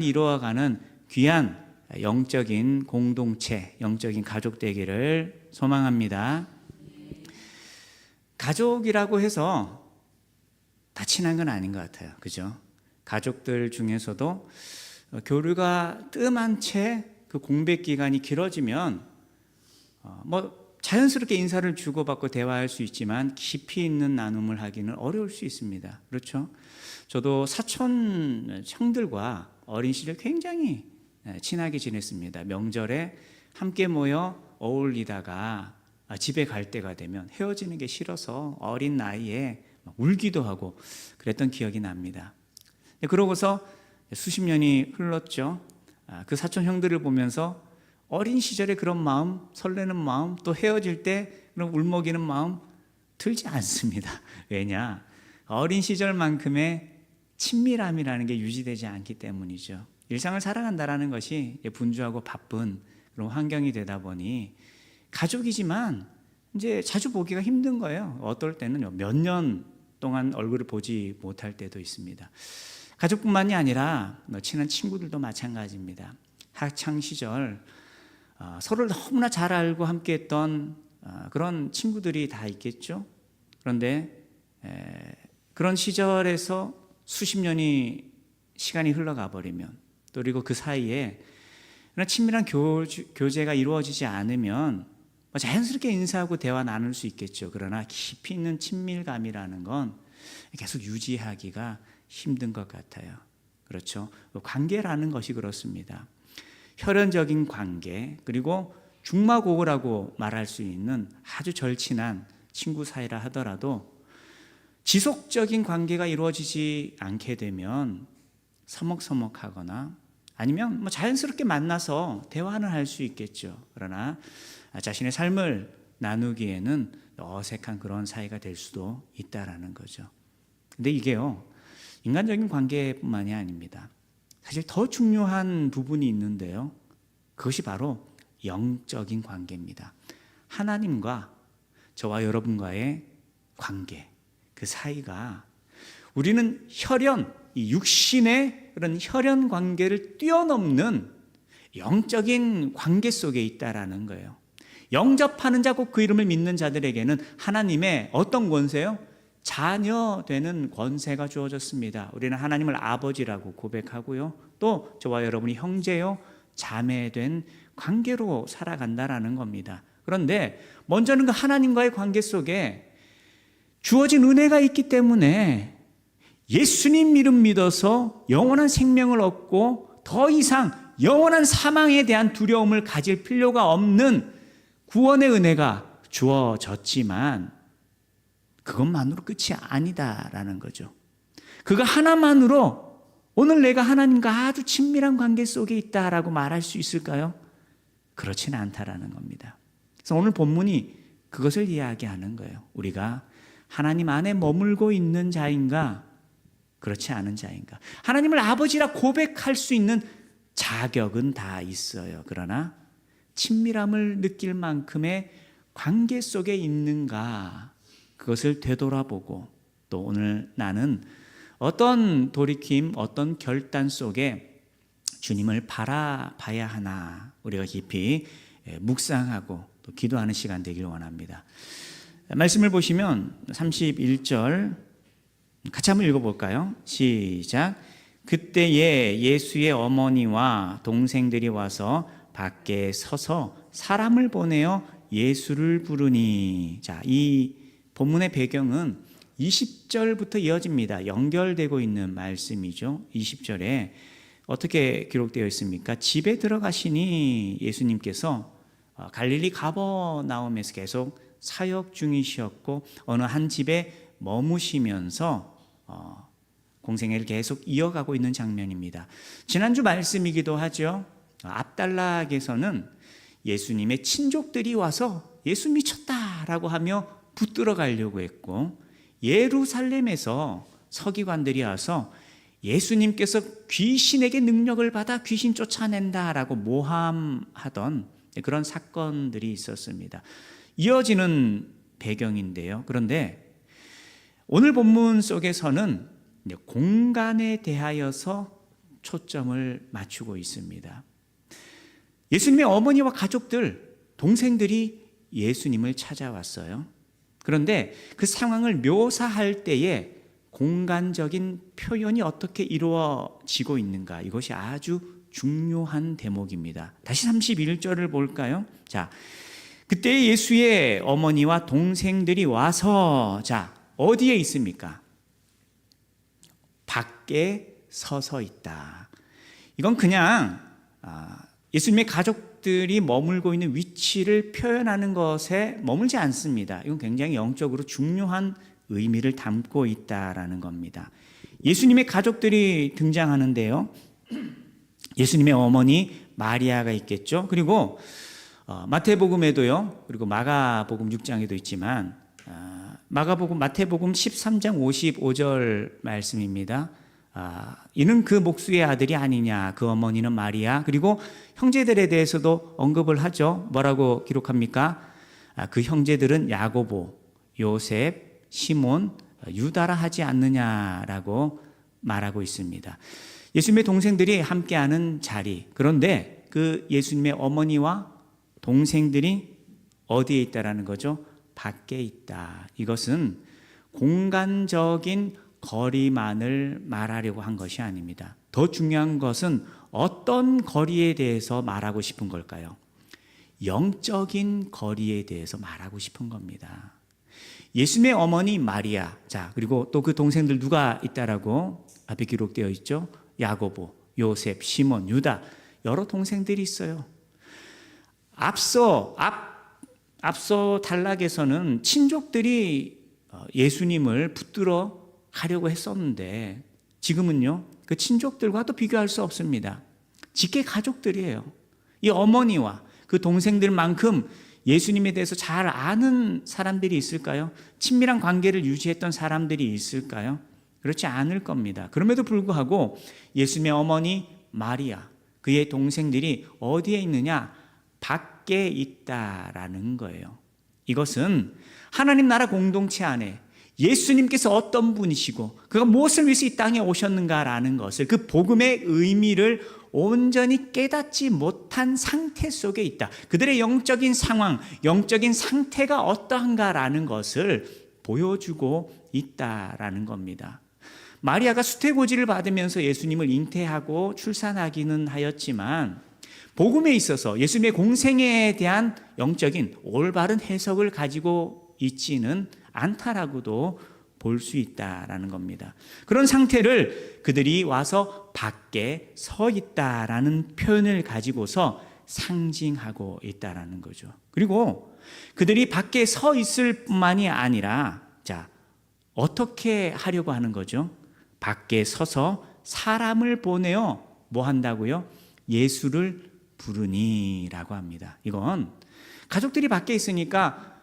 이루어가는 귀한 영적인 공동체, 영적인 가족 되기를 소망합니다. 가족이라고 해서 다 친한 건 아닌 것 같아요. 그죠? 가족들 중에서도 교류가 뜸한 채 그 공백 기간이 길어지면 자연스럽게 인사를 주고받고 대화할 수 있지만 깊이 있는 나눔을 하기는 어려울 수 있습니다. 그렇죠? 저도 사촌 형들과 어린 시절 굉장히 친하게 지냈습니다. 명절에 함께 모여 어울리다가 집에 갈 때가 되면 헤어지는 게 싫어서 어린 나이에 울기도 하고 그랬던 기억이 납니다. 그러고서 수십 년이 흘렀죠. 그 사촌 형들을 보면서 어린 시절의 그런 마음, 설레는 마음, 또 헤어질 때 그런 울먹이는 마음 들지 않습니다. 왜냐? 어린 시절만큼의 친밀함이라는 게 유지되지 않기 때문이죠. 일상을 살아간다는 것이 분주하고 바쁜 그런 환경이 되다 보니 가족이지만 이제 자주 보기가 힘든 거예요. 어떨 때는 몇 년 동안 얼굴을 보지 못할 때도 있습니다. 가족뿐만이 아니라 친한 친구들도 마찬가지입니다. 학창 시절 서로를 너무나 잘 알고 함께했던 그런 친구들이 다 있겠죠. 그런데 그런 시절에서 수십 년이 시간이 흘러가 버리면 또 그리고 그 사이에 그런 친밀한 교제가 이루어지지 않으면 자연스럽게 인사하고 대화 나눌 수 있겠죠. 그러나 깊이 있는 친밀감이라는 건 계속 유지하기가 힘든 것 같아요. 그렇죠? 관계라는 것이 그렇습니다. 혈연적인 관계, 그리고 중마고우라고 말할 수 있는 아주 절친한 친구 사이라 하더라도 지속적인 관계가 이루어지지 않게 되면 서먹서먹하거나 아니면 자연스럽게 만나서 대화는 할 수 있겠죠. 그러나 자신의 삶을 나누기에는 어색한 그런 사이가 될 수도 있다라는 거죠. 근데 이게요, 인간적인 관계뿐만이 아닙니다. 사실 더 중요한 부분이 있는데요, 그것이 바로 영적인 관계입니다. 하나님과 저와 여러분과의 관계, 그 사이가 우리는 혈연, 이 육신의 그런 혈연 관계를 뛰어넘는 영적인 관계 속에 있다라는 거예요. 영접하는 자, 곧 그 이름을 믿는 자들에게는 하나님의 어떤 권세요? 자녀 되는 권세가 주어졌습니다. 우리는 하나님을 아버지라고 고백하고요, 또 저와 여러분이 형제요 자매된 관계로 살아간다라는 겁니다. 그런데 먼저는 그 하나님과의 관계 속에 주어진 은혜가 있기 때문에 예수님 이름 믿어서 영원한 생명을 얻고 더 이상 영원한 사망에 대한 두려움을 가질 필요가 없는 구원의 은혜가 주어졌지만 그것만으로 끝이 아니다라는 거죠. 그거 하나만으로 오늘 내가 하나님과 아주 친밀한 관계 속에 있다라고 말할 수 있을까요? 그렇지는 않다라는 겁니다. 그래서 오늘 본문이 그것을 이야기하는 거예요. 우리가 하나님 안에 머물고 있는 자인가, 그렇지 않은 자인가. 하나님을 아버지라 고백할 수 있는 자격은 다 있어요. 그러나 친밀함을 느낄 만큼의 관계 속에 있는가, 그것을 되돌아보고 또 오늘 나는 어떤 돌이킴, 어떤 결단 속에 주님을 바라봐야 하나, 우리가 깊이 묵상하고 또 기도하는 시간 되길 원합니다. 말씀을 보시면 31절 같이 한번 읽어볼까요? 시작. 그때에 예수의 어머니와 동생들이 와서 밖에 서서 사람을 보내어 예수를 부르니. 자, 이 본문의 배경은 20절부터 이어집니다. 연결되고 있는 말씀이죠. 20절에 어떻게 기록되어 있습니까? 집에 들어가시니 예수님께서 갈릴리 가버나움에서 계속 사역 중이셨고 어느 한 집에 머무시면서 공생애를 계속 이어가고 있는 장면입니다. 지난주 말씀이기도 하죠. 압달락에서는 예수님의 친족들이 와서 예수 미쳤다라고 하며 붙들어 가려고 했고, 예루살렘에서 서기관들이 와서 예수님께서 귀신에게 능력을 받아 귀신 쫓아낸다라고 모함하던 그런 사건들이 있었습니다. 이어지는 배경인데요. 그런데 오늘 본문 속에서는 공간에 대하여서 초점을 맞추고 있습니다. 예수님의 어머니와 가족들, 동생들이 예수님을 찾아왔어요. 그런데 그 상황을 묘사할 때에 공간적인 표현이 어떻게 이루어지고 있는가, 이것이 아주 중요한 대목입니다. 다시 31절을 볼까요? 자, 그때 예수의 어머니와 동생들이 와서, 자, 어디에 있습니까? 밖에 서서 있다. 이건 그냥 예수님의 가족들이 머물고 있는 위치를 표현하는 것에 머물지 않습니다. 이건 굉장히 영적으로 중요한 의미를 담고 있다라는 겁니다. 예수님의 가족들이 등장하는데요. 예수님의 어머니 마리아가 있겠죠. 그리고 마태복음에도요, 그리고 마가복음 6장에도 있지만, 마태복음 13장 55절 말씀입니다. 이는 그 목수의 아들이 아니냐, 그 어머니는 마리아. 그리고 형제들에 대해서도 언급을 하죠. 뭐라고 기록합니까? 그 형제들은 야고보, 요셉, 시몬, 유다라 하지 않느냐라고 말하고 있습니다. 예수님의 동생들이 함께하는 자리, 그런데 그 예수님의 어머니와 동생들이 어디에 있다라는 거죠? 밖에 있다. 이것은 공간적인 거리만을 말하려고 한 것이 아닙니다. 더 중요한 것은 어떤 거리에 대해서 말하고 싶은 걸까요? 영적인 거리에 대해서 말하고 싶은 겁니다. 예수님의 어머니 마리아, 자, 그리고 또 그 동생들 누가 있다라고 앞에 기록되어 있죠? 야고보, 요셉, 시몬, 유다, 여러 동생들이 있어요. 앞서 단락에서는 친족들이 예수님을 붙들어 가려고 했었는데, 지금은요, 그 친족들과도 비교할 수 없습니다. 직계 가족들이에요. 이 어머니와 그 동생들만큼 예수님에 대해서 잘 아는 사람들이 있을까요? 친밀한 관계를 유지했던 사람들이 있을까요? 그렇지 않을 겁니다. 그럼에도 불구하고 예수님의 어머니 마리아, 그의 동생들이 어디에 있느냐? 밖에 있다라는 거예요. 이것은 하나님 나라 공동체 안에 예수님께서 어떤 분이시고 그가 무엇을 위해서 이 땅에 오셨는가라는 것을, 그 복음의 의미를 온전히 깨닫지 못한 상태 속에 있다. 그들의 영적인 상황, 영적인 상태가 어떠한가라는 것을 보여주고 있다라는 겁니다. 마리아가 수태고지를 받으면서 예수님을 잉태하고 출산하기는 하였지만, 복음에 있어서 예수님의 공생애에 대한 영적인 올바른 해석을 가지고 있지는 않다라고도 볼 수 있다라는 겁니다. 그런 상태를 그들이 와서 밖에 서 있다라는 표현을 가지고서 상징하고 있다라는 거죠. 그리고 그들이 밖에 서 있을 뿐만이 아니라, 자, 어떻게 하려고 하는 거죠? 밖에 서서 사람을 보내어 뭐 한다고요? 예수를 부르니라고 합니다. 이건 가족들이 밖에 있으니까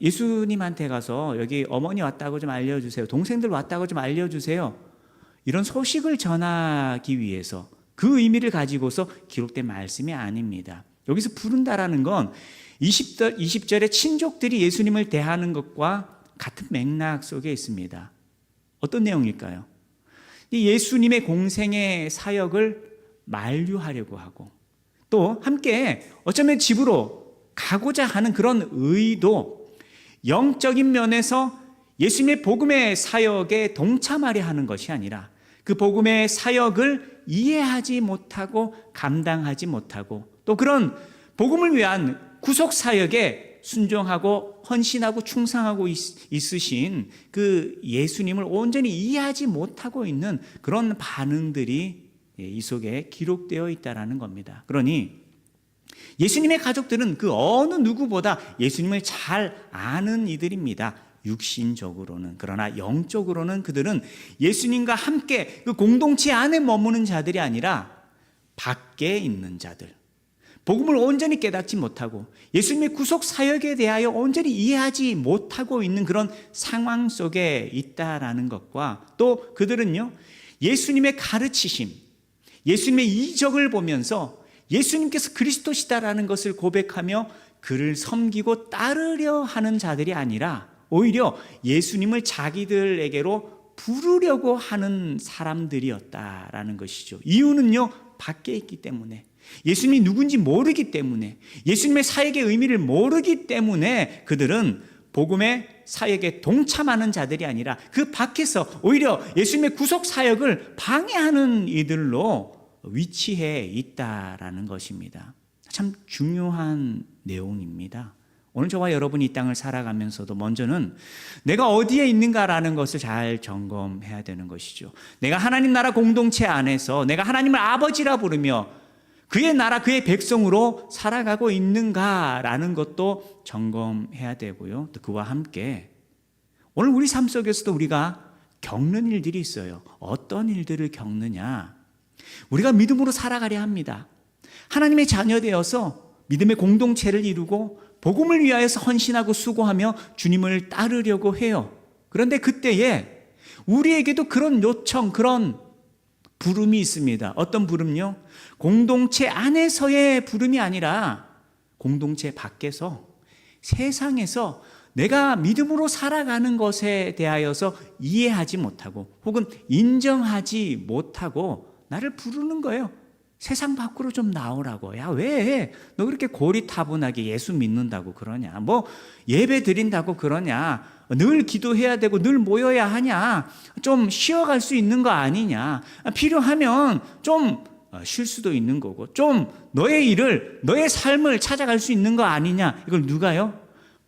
예수님한테 가서 여기 어머니 왔다고 좀 알려주세요, 동생들 왔다고 좀 알려주세요, 이런 소식을 전하기 위해서 그 의미를 가지고서 기록된 말씀이 아닙니다. 여기서 부른다라는 건 20절에 친족들이 예수님을 대하는 것과 같은 맥락 속에 있습니다. 어떤 내용일까요? 예수님의 공생의 사역을 만류하려고 하고, 또 함께 어쩌면 집으로 가고자 하는 그런 의도, 영적인 면에서 예수님의 복음의 사역에 동참하려 하는 것이 아니라 그 복음의 사역을 이해하지 못하고 감당하지 못하고, 또 그런 복음을 위한 구속 사역에 순종하고 헌신하고 충성하고 있으신 그 예수님을 온전히 이해하지 못하고 있는 그런 반응들이 이 속에 기록되어 있다는 겁니다. 그러니 예수님의 가족들은 그 어느 누구보다 예수님을 잘 아는 이들입니다. 육신적으로는. 그러나 영적으로는 그들은 예수님과 함께 그 공동체 안에 머무는 자들이 아니라 밖에 있는 자들, 복음을 온전히 깨닫지 못하고 예수님의 구속 사역에 대하여 온전히 이해하지 못하고 있는 그런 상황 속에 있다라는 것과, 또 그들은요, 예수님의 가르치심, 예수님의 이적을 보면서 예수님께서 그리스도시다라는 것을 고백하며 그를 섬기고 따르려 하는 자들이 아니라 오히려 예수님을 자기들에게로 부르려고 하는 사람들이었다라는 것이죠. 이유는요, 밖에 있기 때문에, 예수님이 누군지 모르기 때문에, 예수님의 사역의 의미를 모르기 때문에 그들은 복음의 사역에 동참하는 자들이 아니라 그 밖에서 오히려 예수님의 구속 사역을 방해하는 이들로 위치해 있다라는 것입니다. 참 중요한 내용입니다. 오늘 저와 여러분이 이 땅을 살아가면서도 먼저는 내가 어디에 있는가라는 것을 잘 점검해야 되는 것이죠. 내가 하나님 나라 공동체 안에서 내가 하나님을 아버지라 부르며 그의 나라, 그의 백성으로 살아가고 있는가라는 것도 점검해야 되고요. 또 그와 함께 오늘 우리 삶 속에서도 우리가 겪는 일들이 있어요. 어떤 일들을 겪느냐? 우리가 믿음으로 살아가려 합니다. 하나님의 자녀 되어서 믿음의 공동체를 이루고 복음을 위하여서 헌신하고 수고하며 주님을 따르려고 해요. 그런데 그때에 우리에게도 그런 요청, 그런 부름이 있습니다. 어떤 부름요? 공동체 안에서의 부름이 아니라 공동체 밖에서, 세상에서 내가 믿음으로 살아가는 것에 대하여서 이해하지 못하고 혹은 인정하지 못하고 나를 부르는 거예요. 세상 밖으로 좀 나오라고. 야, 왜 너 그렇게 고리타분하게 예수 믿는다고 그러냐? 뭐 예배 드린다고 그러냐? 늘 기도해야 되고 늘 모여야 하냐? 좀 쉬어갈 수 있는 거 아니냐? 필요하면 좀 쉴 수도 있는 거고, 좀 너의 일을, 너의 삶을 찾아갈 수 있는 거 아니냐? 이걸 누가요?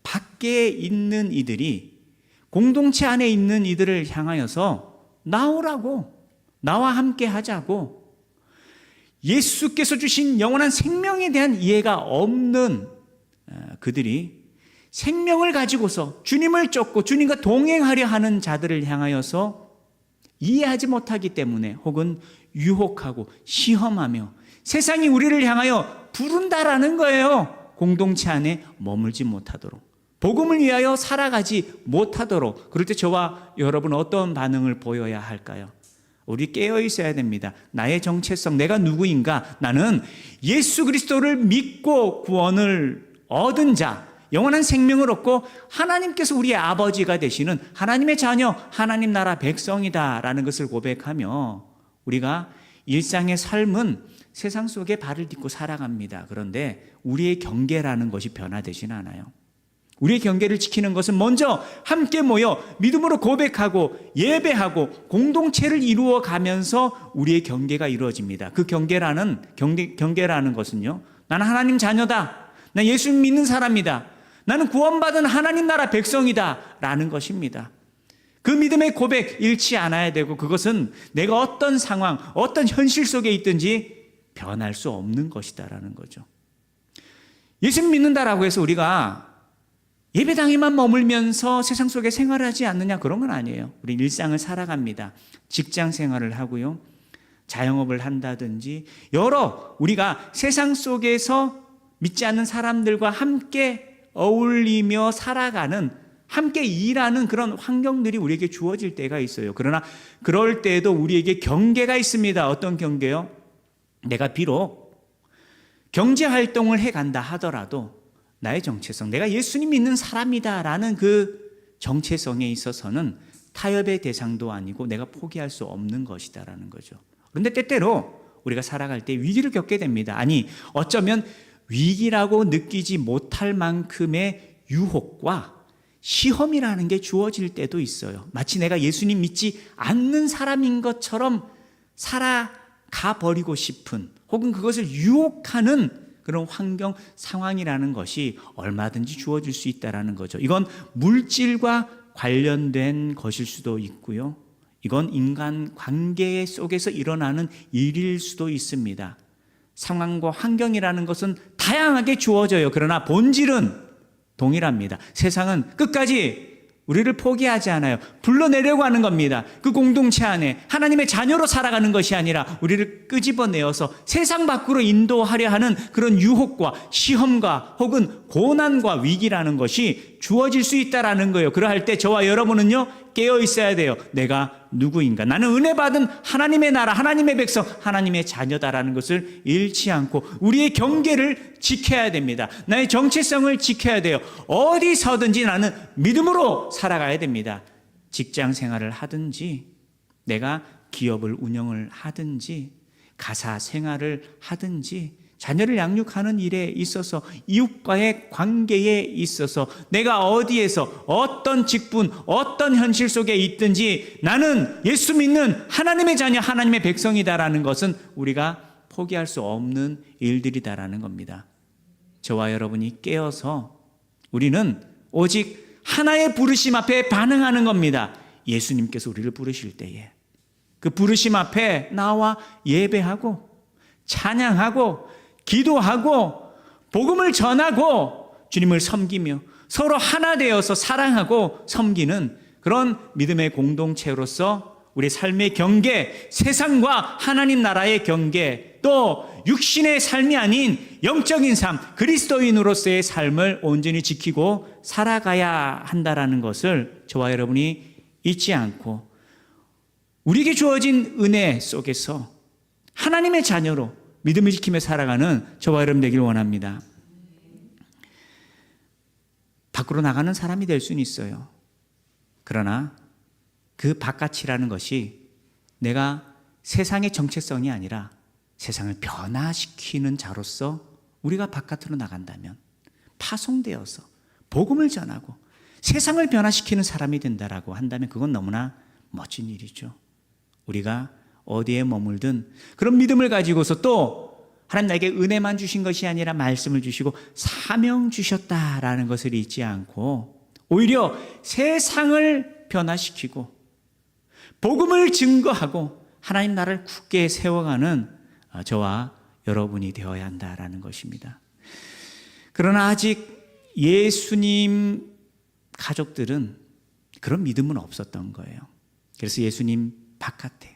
밖에 있는 이들이, 공동체 안에 있는 이들을 향하여서 나오라고, 나와 함께 하자고, 예수께서 주신 영원한 생명에 대한 이해가 없는 그들이 생명을 가지고서 주님을 쫓고 주님과 동행하려 하는 자들을 향하여서 이해하지 못하기 때문에 혹은 유혹하고 시험하며 세상이 우리를 향하여 부른다라는 거예요. 공동체 안에 머물지 못하도록, 복음을 위하여 살아가지 못하도록. 그럴 때 저와 여러분 어떤 반응을 보여야 할까요? 우리 깨어 있어야 됩니다. 나의 정체성, 내가 누구인가? 나는 예수 그리스도를 믿고 구원을 얻은 자, 영원한 생명을 얻고 하나님께서 우리의 아버지가 되시는 하나님의 자녀, 하나님 나라 백성이다라는 것을 고백하며 우리가 일상의 삶은 세상 속에 발을 딛고 살아갑니다. 그런데 우리의 경계라는 것이 변화되지는 않아요. 우리의 경계를 지키는 것은 먼저 함께 모여 믿음으로 고백하고 예배하고 공동체를 이루어 가면서 우리의 경계가 이루어집니다. 그 경계라는 것은요, 나는 하나님 자녀다, 나 예수 믿는 사람이다, 나는 구원받은 하나님 나라 백성이다 라는 것입니다. 그 믿음의 고백 잃지 않아야 되고, 그것은 내가 어떤 상황, 어떤 현실 속에 있든지 변할 수 없는 것이다라는 거죠. 예수 믿는다라고 해서 우리가 예배당에만 머물면서 세상 속에 생활하지 않느냐, 그런 건 아니에요. 우리 일상을 살아갑니다. 직장 생활을 하고요, 자영업을 한다든지 여러 우리가 세상 속에서 믿지 않는 사람들과 함께 어울리며 살아가는, 함께 일하는 그런 환경들이 우리에게 주어질 때가 있어요. 그러나 그럴 때에도 우리에게 경계가 있습니다. 어떤 경계요? 내가 비록 경제활동을 해간다 하더라도 나의 정체성, 내가 예수님 믿는 사람이다라는 그 정체성에 있어서는 타협의 대상도 아니고 내가 포기할 수 없는 것이다라는 거죠. 그런데 때때로 우리가 살아갈 때 위기를 겪게 됩니다. 아니, 어쩌면 위기라고 느끼지 못할 만큼의 유혹과 시험이라는 게 주어질 때도 있어요. 마치 내가 예수님 믿지 않는 사람인 것처럼 살아가 버리고 싶은, 혹은 그것을 유혹하는 그런 환경, 상황이라는 것이 얼마든지 주어질 수 있다는 거죠. 이건 물질과 관련된 것일 수도 있고요, 이건 인간 관계 속에서 일어나는 일일 수도 있습니다. 상황과 환경이라는 것은 다양하게 주어져요. 그러나 본질은 동일합니다. 세상은 끝까지 우리를 포기하지 않아요. 불러내려고 하는 겁니다. 그 공동체 안에 하나님의 자녀로 살아가는 것이 아니라 우리를 끄집어내어서 세상 밖으로 인도하려 하는 그런 유혹과 시험과 혹은 고난과 위기라는 것이 주어질 수 있다는 거예요. 그러할 때 저와 여러분은요, 깨어 있어야 돼요. 내가 누구인가? 나는 은혜 받은 하나님의 나라, 하나님의 백성, 하나님의 자녀다라는 것을 잃지 않고 우리의 경계를 지켜야 됩니다. 나의 정체성을 지켜야 돼요. 어디서든지 나는 믿음으로 살아가야 됩니다. 직장 생활을 하든지, 내가 기업을 운영을 하든지, 가사 생활을 하든지, 자녀를 양육하는 일에 있어서, 이웃과의 관계에 있어서, 내가 어디에서 어떤 직분, 어떤 현실 속에 있든지 나는 예수 믿는 하나님의 자녀, 하나님의 백성이다라는 것은 우리가 포기할 수 없는 일들이다라는 겁니다. 저와 여러분이 깨어서 우리는 오직 하나의 부르심 앞에 반응하는 겁니다. 예수님께서 우리를 부르실 때에 그 부르심 앞에 나와 예배하고 찬양하고 기도하고 복음을 전하고 주님을 섬기며 서로 하나 되어서 사랑하고 섬기는 그런 믿음의 공동체로서 우리 삶의 경계, 세상과 하나님 나라의 경계, 또 육신의 삶이 아닌 영적인 삶, 그리스도인으로서의 삶을 온전히 지키고 살아가야 한다라는 것을 저와 여러분이 잊지 않고 우리에게 주어진 은혜 속에서 하나님의 자녀로 믿음을 지키며 살아가는 저와 여러분 되길 원합니다. 밖으로 나가는 사람이 될 수는 있어요. 그러나 그 바깥이라는 것이 내가 세상의 정체성이 아니라 세상을 변화시키는 자로서 우리가 바깥으로 나간다면 파송되어서 복음을 전하고 세상을 변화시키는 사람이 된다라고 한다면 그건 너무나 멋진 일이죠. 우리가 어디에 머물든 그런 믿음을 가지고서 또 하나님 나에게 은혜만 주신 것이 아니라 말씀을 주시고 사명 주셨다라는 것을 잊지 않고 오히려 세상을 변화시키고 복음을 증거하고 하나님 나라를 굳게 세워가는 저와 여러분이 되어야 한다라는 것입니다. 그러나 아직 예수님 가족들은 그런 믿음은 없었던 거예요. 그래서 예수님 바깥에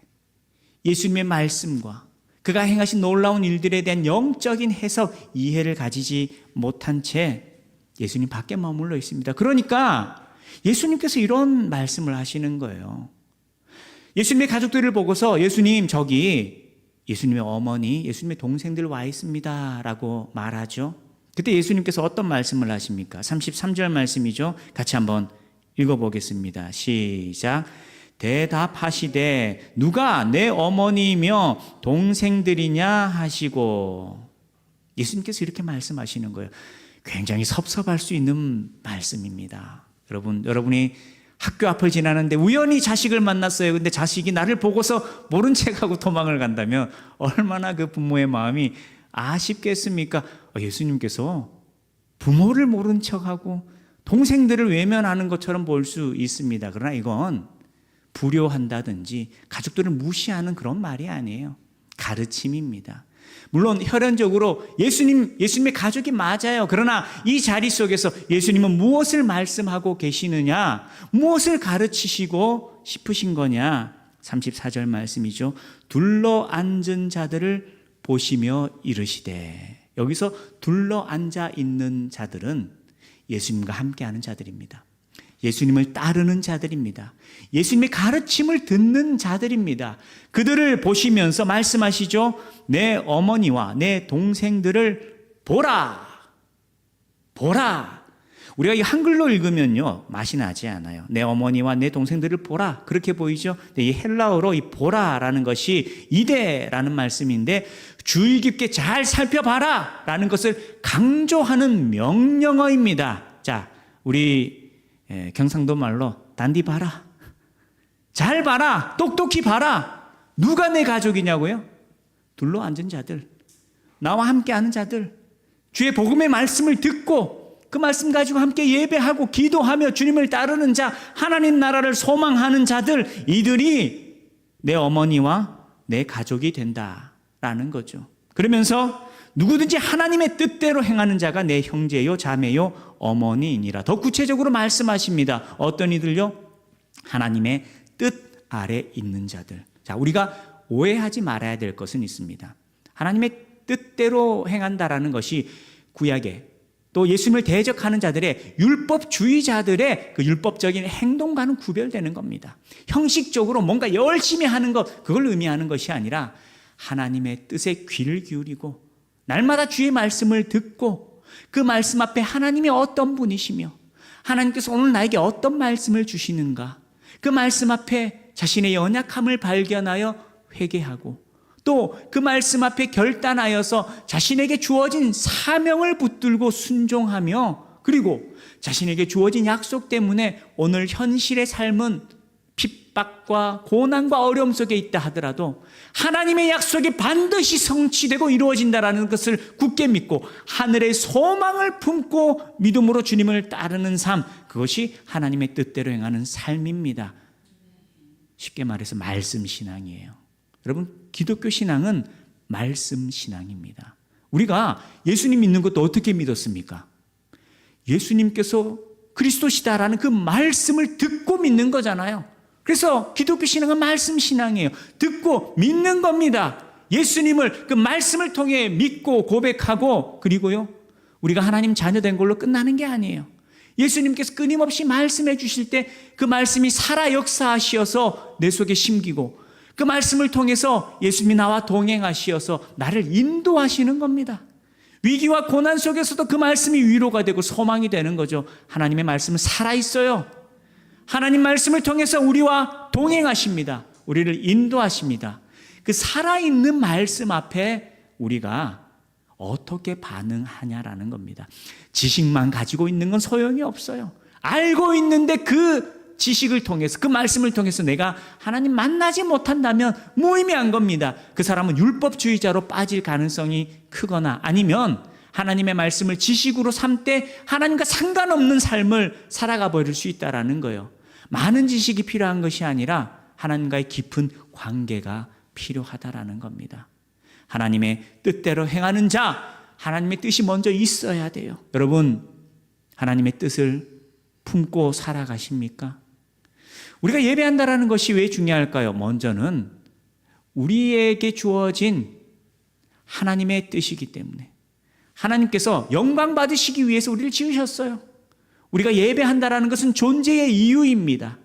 예수님의 말씀과 그가 행하신 놀라운 일들에 대한 영적인 해석, 이해를 가지지 못한 채 예수님 밖에 머물러 있습니다. 그러니까 예수님께서 이런 말씀을 하시는 거예요. 예수님의 가족들을 보고서 예수님 저기 예수님의 어머니, 예수님의 동생들 와 있습니다 라고 말하죠. 그때 예수님께서 어떤 말씀을 하십니까? 33절 말씀이죠. 같이 한번 읽어보겠습니다. 시작. 대답하시되 누가 내 어머니이며 동생들이냐 하시고. 예수님께서 이렇게 말씀하시는 거예요. 굉장히 섭섭할 수 있는 말씀입니다. 여러분이 학교 앞을 지나는데 우연히 자식을 만났어요. 근데 자식이 나를 보고서 모른 척하고 도망을 간다면 얼마나 그 부모의 마음이 아쉽겠습니까? 예수님께서 부모를 모른 척하고 동생들을 외면하는 것처럼 볼 수 있습니다. 그러나 이건 불효한다든지 가족들을 무시하는 그런 말이 아니에요. 가르침입니다. 물론 혈연적으로 예수님의 가족이 맞아요. 그러나 이 자리 속에서 예수님은 무엇을 말씀하고 계시느냐, 무엇을 가르치시고 싶으신 거냐. 34절 말씀이죠. 둘러 앉은 자들을 보시며 이르시되. 여기서 둘러 앉아 있는 자들은 예수님과 함께하는 자들입니다. 예수님을 따르는 자들입니다. 예수님의 가르침을 듣는 자들입니다. 그들을 보시면서 말씀하시죠. 내 어머니와 내 동생들을 보라. 보라. 우리가 이 한글로 읽으면요 맛이 나지 않아요. 내 어머니와 내 동생들을 보라. 그렇게 보이죠. 근데 이 헬라어로 이 보라라는 것이 이데라는 말씀인데 주의 깊게 잘 살펴봐라 라는 것을 강조하는 명령어입니다. 자, 우리 경상도 말로 단디 봐라. 잘 봐라. 똑똑히 봐라. 누가 내 가족이냐고요? 둘러 앉은 자들, 나와 함께하는 자들, 주의 복음의 말씀을 듣고 그 말씀 가지고 함께 예배하고 기도하며 주님을 따르는 자, 하나님 나라를 소망하는 자들, 이들이 내 어머니와 내 가족이 된다라는 거죠. 그러면서 누구든지 하나님의 뜻대로 행하는 자가 내 형제요 자매요 어머니이니라. 더 구체적으로 말씀하십니다. 어떤 이들요? 하나님의 뜻 아래 있는 자들. 자, 우리가 오해하지 말아야 될 것은 있습니다. 하나님의 뜻대로 행한다라는 것이 구약의 또 예수님을 대적하는 자들의 율법주의자들의 그 율법적인 행동과는 구별되는 겁니다. 형식적으로 뭔가 열심히 하는 것, 그걸 의미하는 것이 아니라 하나님의 뜻에 귀를 기울이고 날마다 주의 말씀을 듣고 그 말씀 앞에 하나님이 어떤 분이시며 하나님께서 오늘 나에게 어떤 말씀을 주시는가, 그 말씀 앞에 자신의 연약함을 발견하여 회개하고 또 그 말씀 앞에 결단하여서 자신에게 주어진 사명을 붙들고 순종하며 그리고 자신에게 주어진 약속 때문에 오늘 현실의 삶은 핍박과 고난과 어려움 속에 있다 하더라도 하나님의 약속이 반드시 성취되고 이루어진다라는 것을 굳게 믿고 하늘의 소망을 품고 믿음으로 주님을 따르는 삶, 그것이 하나님의 뜻대로 행하는 삶입니다. 쉽게 말해서 말씀 신앙이에요. 여러분, 기독교 신앙은 말씀 신앙입니다. 우리가 예수님 믿는 것도 어떻게 믿었습니까? 예수님께서 그리스도시다라는 그 말씀을 듣고 믿는 거잖아요. 그래서 기독교 신앙은 말씀 신앙이에요. 듣고 믿는 겁니다. 예수님을 그 말씀을 통해 믿고 고백하고 그리고요, 우리가 하나님 자녀된 걸로 끝나는 게 아니에요. 예수님께서 끊임없이 말씀해 주실 때 그 말씀이 살아 역사하시어서 내 속에 심기고 그 말씀을 통해서 예수님이 나와 동행하시어서 나를 인도하시는 겁니다. 위기와 고난 속에서도 그 말씀이 위로가 되고 소망이 되는 거죠. 하나님의 말씀은 살아있어요. 하나님 말씀을 통해서 우리와 동행하십니다. 우리를 인도하십니다. 그 살아있는 말씀 앞에 우리가 어떻게 반응하냐라는 겁니다. 지식만 가지고 있는 건 소용이 없어요. 알고 있는데 그 지식을 통해서 그 말씀을 통해서 내가 하나님 만나지 못한다면 무의미한 겁니다. 그 사람은 율법주의자로 빠질 가능성이 크거나 아니면 하나님의 말씀을 지식으로 삼되 하나님과 상관없는 삶을 살아가 버릴 수 있다는 거예요. 많은 지식이 필요한 것이 아니라 하나님과의 깊은 관계가 필요하다라는 겁니다. 하나님의 뜻대로 행하는 자, 하나님의 뜻이 먼저 있어야 돼요. 여러분, 하나님의 뜻을 품고 살아가십니까? 우리가 예배한다라는 것이 왜 중요할까요? 먼저는 우리에게 주어진 하나님의 뜻이기 때문에 하나님께서 영광 받으시기 위해서 우리를 지으셨어요. 우리가 예배한다라는 것은 존재의 이유입니다.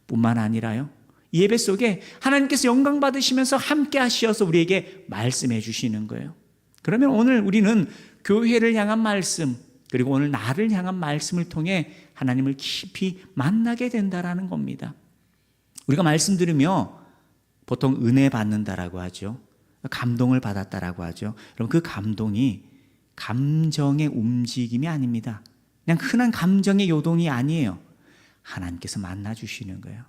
뿐만 아니라요, 예배 속에 하나님께서 영광 받으시면서 함께 하시어서 우리에게 말씀해 주시는 거예요. 그러면 오늘 우리는 교회를 향한 말씀, 그리고 오늘 나를 향한 말씀을 통해 하나님을 깊이 만나게 된다라는 겁니다. 우리가 말씀 들으며 보통 은혜 받는다라고 하죠. 감동을 받았다라고 하죠. 여러분, 그 감동이 감정의 움직임이 아닙니다. 그냥 흔한 감정의 요동이 아니에요. 하나님께서 만나주시는 거예요.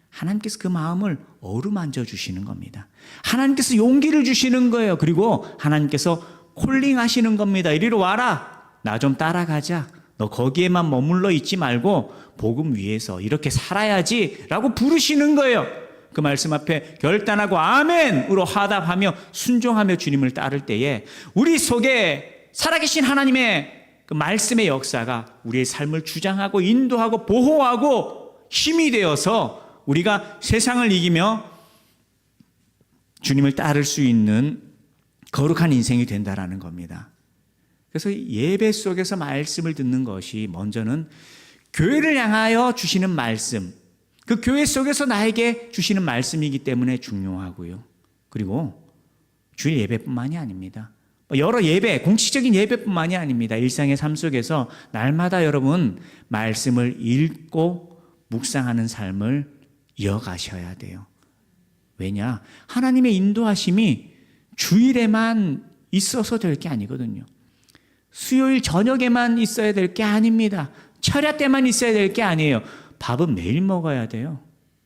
하나님께서 그 마음을 어루만져 주시는 겁니다. 하나님께서 용기를 주시는 거예요. 그리고 하나님께서 콜링하시는 겁니다. 이리로 와라. 나 좀 따라가자. 너 거기에만 머물러 있지 말고 복음 위에서 이렇게 살아야지 라고 부르시는 거예요. 그 말씀 앞에 결단하고 아멘으로 화답하며 순종하며 주님을 따를 때에 우리 속에 살아계신 하나님의 그 말씀의 역사가 우리의 삶을 주장하고 인도하고 보호하고 힘이 되어서 우리가 세상을 이기며 주님을 따를 수 있는 거룩한 인생이 된다라는 겁니다. 그래서 예배 속에서 말씀을 듣는 것이 먼저는 교회를 향하여 주시는 말씀, 그 교회 속에서 나에게 주시는 말씀이기 때문에 중요하고요. 그리고 주일 예배뿐만이 아닙니다. 여러 예배, 공식적인 예배뿐만이 아닙니다. 일상의 삶 속에서 날마다 여러분 말씀을 읽고 묵상하는 삶을 이어가셔야 돼요. 왜냐? 하나님의 인도하심이 주일에만 있어서 될 게 아니거든요. 수요일 저녁에만 있어야 될 게 아닙니다. 철야 때만 있어야 될 게 아니에요. 밥은 매일 먹어야 돼요.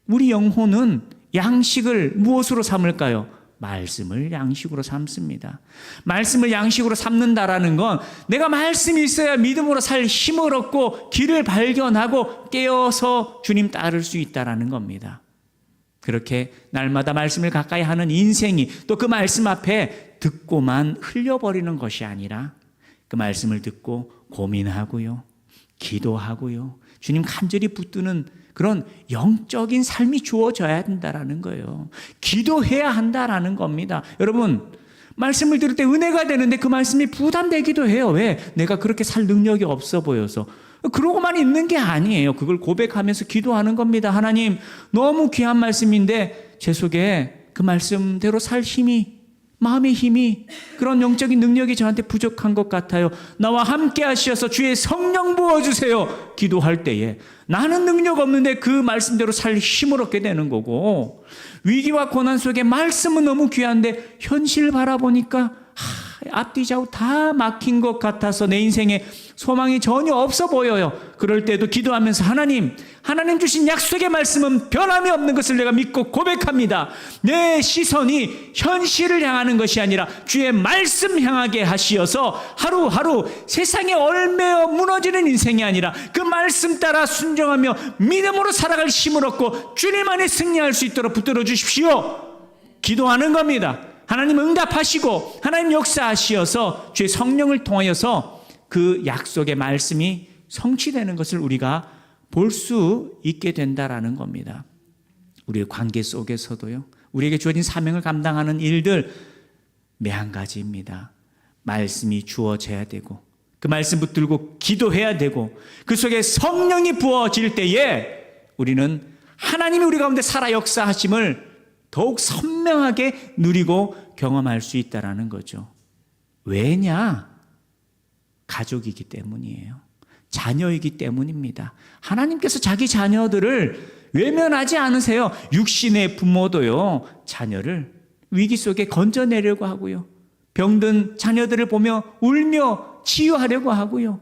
우리 영혼은 양식을 무엇으로 삼을까요? 말씀을 양식으로 삼습니다. 말씀을 양식으로 삼는다라는 건 내가 말씀이 있어야 믿음으로 살 힘을 얻고 길을 발견하고 깨어서 주님 따를 수 있다라는 겁니다. 그렇게 날마다 말씀을 가까이 하는 인생이 또 그 말씀 앞에 듣고만 흘려버리는 것이 아니라 그 말씀을 듣고 고민하고요, 기도하고요, 주님 간절히 붙드는 그런 영적인 삶이 주어져야 된다라는 거예요. 기도해야 한다라는 겁니다. 여러분, 말씀을 들을 때 은혜가 되는데 그 말씀이 부담되기도 해요. 왜? 내가 그렇게 살 능력이 없어 보여서. 그러고만 있는 게 아니에요. 그걸 고백하면서 기도하는 겁니다. 하나님, 너무 귀한 말씀인데 제 속에 그 말씀대로 살 힘이 마음의 힘이, 그런 영적인 능력이 저한테 부족한 것 같아요. 나와 함께 하시어서 주의 성령 부어주세요. 기도할 때에 나는 능력 없는데 그 말씀대로 살 힘을 얻게 되는 거고, 위기와 고난 속에 말씀은 너무 귀한데 현실 바라보니까 앞뒤 좌우 다 막힌 것 같아서 내 인생에 소망이 전혀 없어 보여요. 그럴 때도 기도하면서 하나님 주신 약속의 말씀은 변함이 없는 것을 내가 믿고 고백합니다. 내 시선이 현실을 향하는 것이 아니라 주의 말씀 향하게 하시어서 하루하루 세상에 얼매어 무너지는 인생이 아니라 그 말씀 따라 순종하며 믿음으로 살아갈 힘을 얻고 주님 안에 승리할 수 있도록 붙들어 주십시오. 기도하는 겁니다. 하나님 응답하시고 하나님 역사하시어서 주의 성령을 통하여서 그 약속의 말씀이 성취되는 것을 우리가 볼 수 있게 된다라는 겁니다. 우리의 관계 속에서도요, 우리에게 주어진 사명을 감당하는 일들 매한 가지입니다. 말씀이 주어져야 되고 그 말씀 붙들고 기도해야 되고 그 속에 성령이 부어질 때에 우리는 하나님이 우리 가운데 살아 역사하심을 더욱 선명하게 누리고 경험할 수 있다는 거죠. 왜냐? 가족이기 때문이에요. 자녀이기 때문입니다. 하나님께서 자기 자녀들을 외면하지 않으세요. 육신의 부모도요, 자녀를 위기 속에 건져내려고 하고요, 병든 자녀들을 보며 울며 치유하려고 하고요,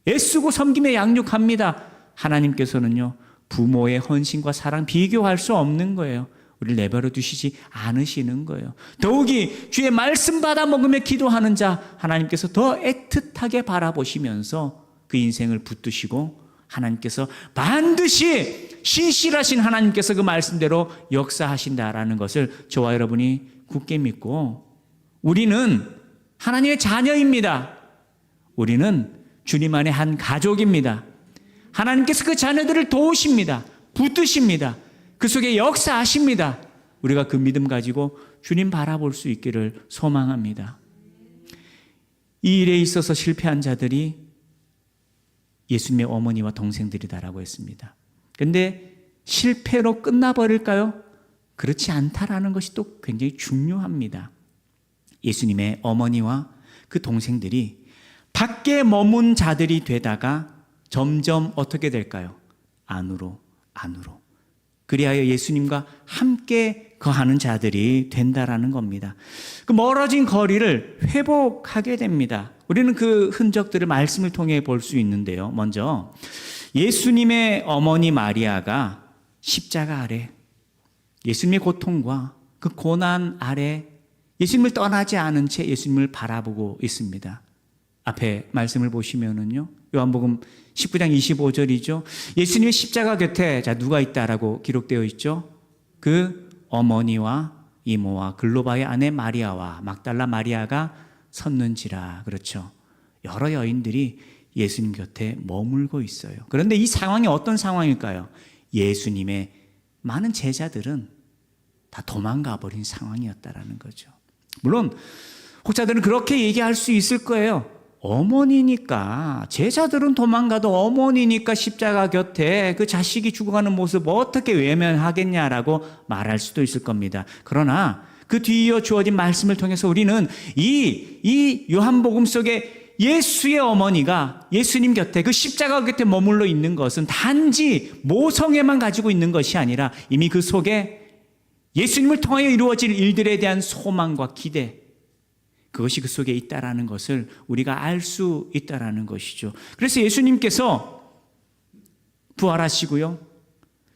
애쓰고 섬기며 양육합니다. 하나님께서는요, 부모의 헌신과 사랑 비교할 수 없는 거예요. 우리를 내버려 두시지 않으시는 거예요. 더욱이 주의 말씀 받아 먹으며 기도하는 자 하나님께서 더 애틋하게 바라보시면서 그 인생을 붙드시고 하나님께서 반드시 신실하신 하나님께서 그 말씀대로 역사하신다라는 것을 저와 여러분이 굳게 믿고, 우리는 하나님의 자녀입니다. 우리는 주님 안에 한 가족입니다. 하나님께서 그 자녀들을 도우십니다. 붙드십니다. 그 속에 역사하십니다. 우리가 그 믿음 가지고 주님 바라볼 수 있기를 소망합니다. 이 일에 있어서 실패한 자들이 예수님의 어머니와 동생들이다라고 했습니다. 그런데 실패로 끝나버릴까요? 그렇지 않다라는 것이 또 굉장히 중요합니다. 예수님의 어머니와 그 동생들이 밖에 머문 자들이 되다가 점점 어떻게 될까요? 안으로. 그리하여 예수님과 함께 거하는 자들이 된다라는 겁니다. 그 멀어진 거리를 회복하게 됩니다. 우리는 그 흔적들을 말씀을 통해 볼 수 있는데요. 먼저 예수님의 어머니 마리아가 십자가 아래, 예수님의 고통과 그 고난 아래 예수님을 떠나지 않은 채 예수님을 바라보고 있습니다. 앞에 말씀을 보시면은요, 요한복음 19장 25절이죠. 예수님의 십자가 곁에 누가 있다라고 기록되어 있죠. 그 어머니와 이모와 글로바의 아내 마리아와 막달라 마리아가 섰는지라. 그렇죠. 여러 여인들이 예수님 곁에 머물고 있어요. 그런데 이 상황이 어떤 상황일까요? 예수님의 많은 제자들은 다 도망가 버린 상황이었다라는 거죠. 물론 혹자들은 그렇게 얘기할 수 있을 거예요. 어머니니까, 제자들은 도망가도 어머니니까 십자가 곁에 그 자식이 죽어가는 모습 어떻게 외면하겠냐라고 말할 수도 있을 겁니다. 그러나 그 뒤이어 주어진 말씀을 통해서 우리는 이 요한복음 속에 예수의 어머니가 예수님 곁에, 그 십자가 곁에 머물러 있는 것은 단지 모성애만 가지고 있는 것이 아니라 이미 그 속에 예수님을 통하여 이루어질 일들에 대한 소망과 기대, 그것이 그 속에 있다라는 것을 우리가 알 수 있다라는 것이죠. 그래서 예수님께서 부활하시고요,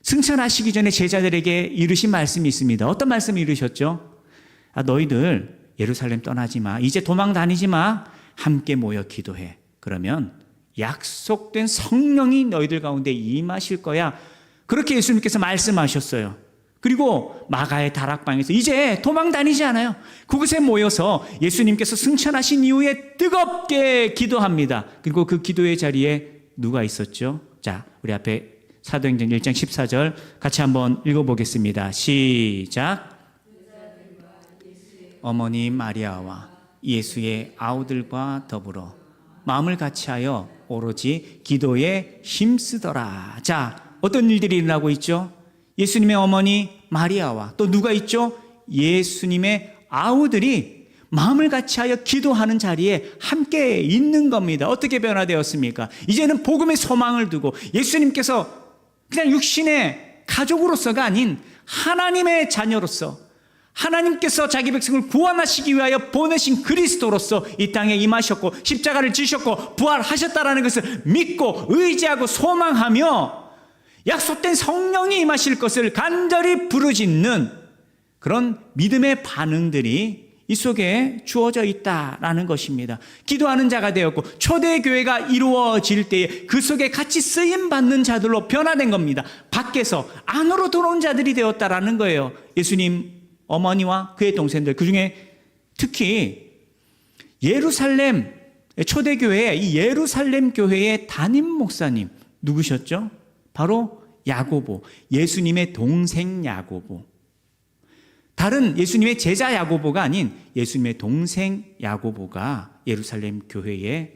승천하시기 전에 제자들에게 이르신 말씀이 있습니다. 어떤 말씀을 이르셨죠? 너희들 예루살렘 떠나지 마. 이제 도망 다니지 마. 함께 모여 기도해. 그러면 약속된 성령이 너희들 가운데 임하실 거야. 그렇게 예수님께서 말씀하셨어요. 그리고 마가의 다락방에서 이제 도망 다니지 않아요. 그곳에 모여서 예수님께서 승천하신 이후에 뜨겁게 기도합니다. 그리고 그 기도의 자리에 누가 있었죠? 자, 우리 앞에 사도행전 1장 14절 같이 한번 읽어보겠습니다. 시작. 어머니 마리아와 예수의 아우들과 더불어 마음을 같이하여 오로지 기도에 힘쓰더라. 자, 어떤 일들이 일어나고 있죠? 예수님의 어머니 마리아와 또 누가 있죠? 예수님의 아우들이 마음을 같이하여 기도하는 자리에 함께 있는 겁니다. 어떻게 변화되었습니까? 이제는 복음의 소망을 두고 예수님께서 그냥 육신의 가족으로서가 아닌 하나님의 자녀로서, 하나님께서 자기 백성을 구원하시기 위하여 보내신 그리스도로서 이 땅에 임하셨고 십자가를 지셨고 부활하셨다라는 것을 믿고 의지하고 소망하며 약속된 성령이 임하실 것을 간절히 부르짖는 그런 믿음의 반응들이 이 속에 주어져 있다라는 것입니다. 기도하는 자가 되었고 초대교회가 이루어질 때에 그 속에 같이 쓰임받는 자들로 변화된 겁니다. 밖에서 안으로 들어온 자들이 되었다라는 거예요. 예수님 어머니와 그의 동생들, 그중에 특히 예루살렘 초대교회, 이 예루살렘 교회의 담임 목사님 누구셨죠? 바로 야고보, 예수님의 동생 야고보. 다른 예수님의 제자 야고보가 아닌 예수님의 동생 야고보가 예루살렘 교회의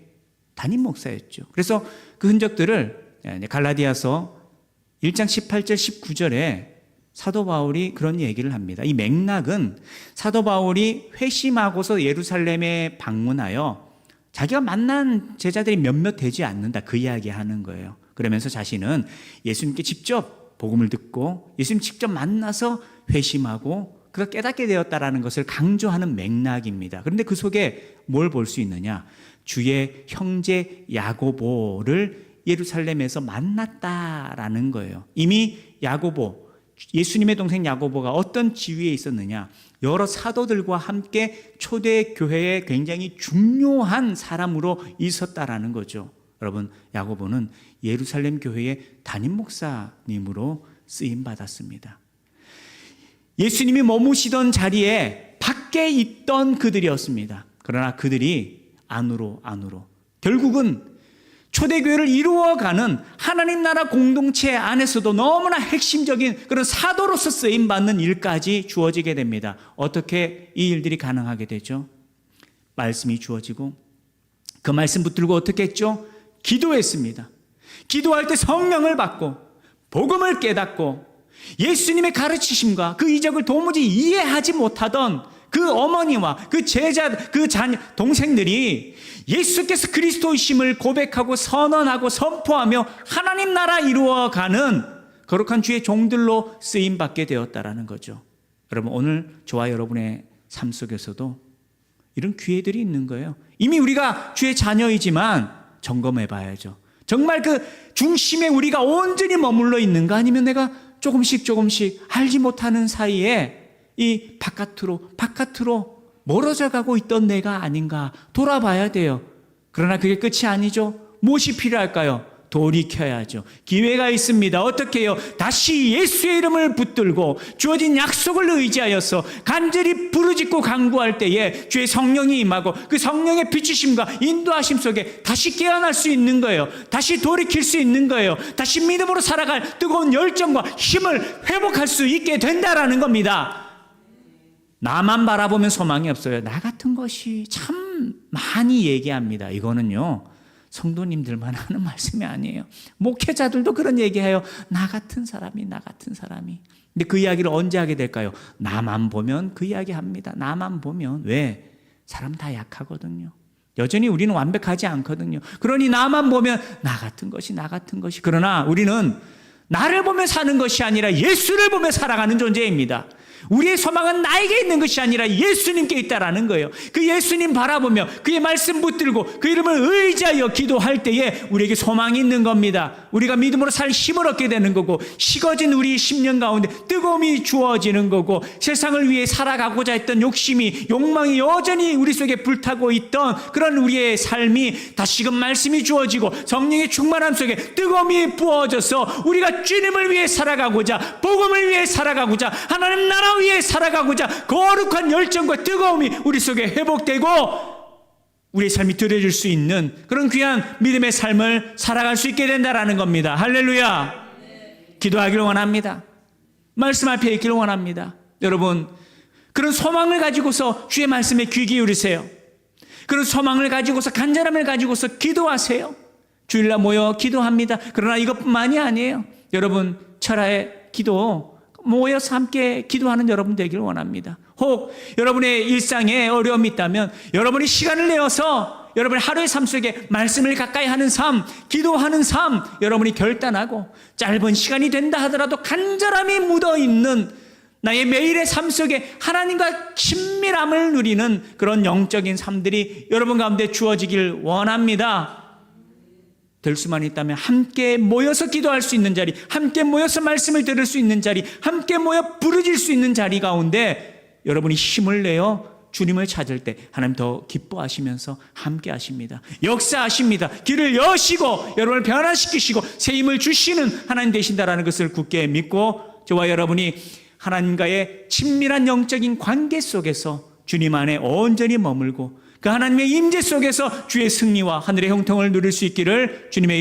담임 목사였죠. 그래서 그 흔적들을 갈라디아서 1장 18절 19절에 사도 바울이 그런 얘기를 합니다. 이 맥락은 사도 바울이 회심하고서 예루살렘에 방문하여 자기가 만난 제자들이 몇몇 되지 않는다, 그 이야기하는 거예요. 그러면서 자신은 예수님께 직접 복음을 듣고 예수님 직접 만나서 회심하고 그가 깨닫게 되었다라는 것을 강조하는 맥락입니다. 그런데 그 속에 뭘 볼 수 있느냐? 주의 형제 야고보를 예루살렘에서 만났다라는 거예요. 이미 야고보, 예수님의 동생 야고보가 어떤 지위에 있었느냐? 여러 사도들과 함께 초대교회에 굉장히 중요한 사람으로 있었다라는 거죠. 여러분, 야고보는 예루살렘 교회의 담임 목사님으로 쓰임받았습니다. 예수님이 머무시던 자리에 밖에 있던 그들이었습니다. 그러나 그들이 안으로 결국은 초대교회를 이루어가는 하나님 나라 공동체 안에서도 너무나 핵심적인 그런 사도로서 쓰임받는 일까지 주어지게 됩니다. 어떻게 이 일들이 가능하게 되죠? 말씀이 주어지고 그 말씀 붙들고 어떻게 했죠? 기도했습니다. 기도할 때 성령을 받고 복음을 깨닫고 예수님의 가르치심과 그 이적을 도무지 이해하지 못하던 그 어머니와 그 제자, 그 자녀, 동생들이 예수께서 그리스도이심을 고백하고 선언하고 선포하며 하나님 나라 이루어가는 거룩한 주의 종들로 쓰임받게 되었다라는 거죠. 여러분, 오늘 저와 여러분의 삶 속에서도 이런 기회들이 있는 거예요. 이미 우리가 주의 자녀이지만 점검해 봐야죠. 정말 그 중심에 우리가 온전히 머물러 있는가, 아니면 내가 조금씩 알지 못하는 사이에 이 바깥으로 멀어져 가고 있던 내가 아닌가 돌아봐야 돼요. 그러나 그게 끝이 아니죠. 무엇이 필요할까요? 돌이켜야죠. 기회가 있습니다. 어떻게 해요? 다시 예수의 이름을 붙들고 주어진 약속을 의지하여서 간절히 부르짖고 간구할 때에 주의 성령이 임하고 그 성령의 비추심과 인도하심 속에 다시 깨어날 수 있는 거예요. 다시 돌이킬 수 있는 거예요. 다시 믿음으로 살아갈 뜨거운 열정과 힘을 회복할 수 있게 된다라는 겁니다. 나만 바라보면 소망이 없어요. 나 같은 것이 참 많이 얘기합니다. 이거는요, 성도님들만 하는 말씀이 아니에요. 목회자들도 그런 얘기해요. 나 같은 사람이. 근데 그 이야기를 언제 하게 될까요? 나만 보면 그 이야기 합니다. 나만 보면. 왜? 사람 다 약하거든요. 여전히 우리는 완벽하지 않거든요. 그러니 나만 보면 나 같은 것이. 그러나 우리는 나를 보며 사는 것이 아니라 예수를 보며 살아가는 존재입니다. 우리의 소망은 나에게 있는 것이 아니라 예수님께 있다라는 거예요. 그 예수님 바라보며 그의 말씀 붙들고 그 이름을 의지하여 기도할 때에 우리에게 소망이 있는 겁니다. 우리가 믿음으로 살 힘을 얻게 되는 거고, 식어진 우리 심령 가운데 뜨거움이 주어지는 거고, 세상을 위해 살아가고자 했던 욕망이 여전히 우리 속에 불타고 있던 그런 우리의 삶이 다시금 말씀이 주어지고 성령의 충만함 속에 뜨거움이 부어져서 우리가 주님을 위해 살아가고자, 복음을 위해 살아가고자, 하나님 나라 위해 살아가고자 거룩한 열정과 뜨거움이 우리 속에 회복되고 우리의 삶이 드려질 수 있는 그런 귀한 믿음의 삶을 살아갈 수 있게 된다라는 겁니다. 할렐루야. 기도하기를 원합니다. 말씀 앞에 있기를 원합니다. 여러분, 그런 소망을 가지고서 주의 말씀에 귀 기울이세요. 그런 소망을 가지고서, 간절함을 가지고서 기도하세요. 주일날 모여 기도합니다. 그러나 이것뿐만이 아니에요. 여러분, 철야의 기도 모여서 함께 기도하는 여러분 되기를 원합니다. 혹 여러분의 일상에 어려움이 있다면 여러분이 시간을 내어서 여러분의 하루의 삶 속에 말씀을 가까이 하는 삶, 기도하는 삶 여러분이 결단하고 짧은 시간이 된다 하더라도 간절함이 묻어있는 나의 매일의 삶 속에 하나님과 친밀함을 누리는 그런 영적인 삶들이 여러분 가운데 주어지길 원합니다. 될 수만 있다면 함께 모여서 기도할 수 있는 자리, 함께 모여서 말씀을 들을 수 있는 자리, 함께 모여 부르질 수 있는 자리 가운데 여러분이 힘을 내어 주님을 찾을 때 하나님 더 기뻐하시면서 함께 하십니다. 역사하십니다. 길을 여시고 여러분을 변화시키시고 새 힘을 주시는 하나님 되신다라는 것을 굳게 믿고 저와 여러분이 하나님과의 친밀한 영적인 관계 속에서 주님 안에 온전히 머물고 그 하나님의 임재 속에서 주의 승리와 하늘의 형통을 누릴 수 있기를 주님의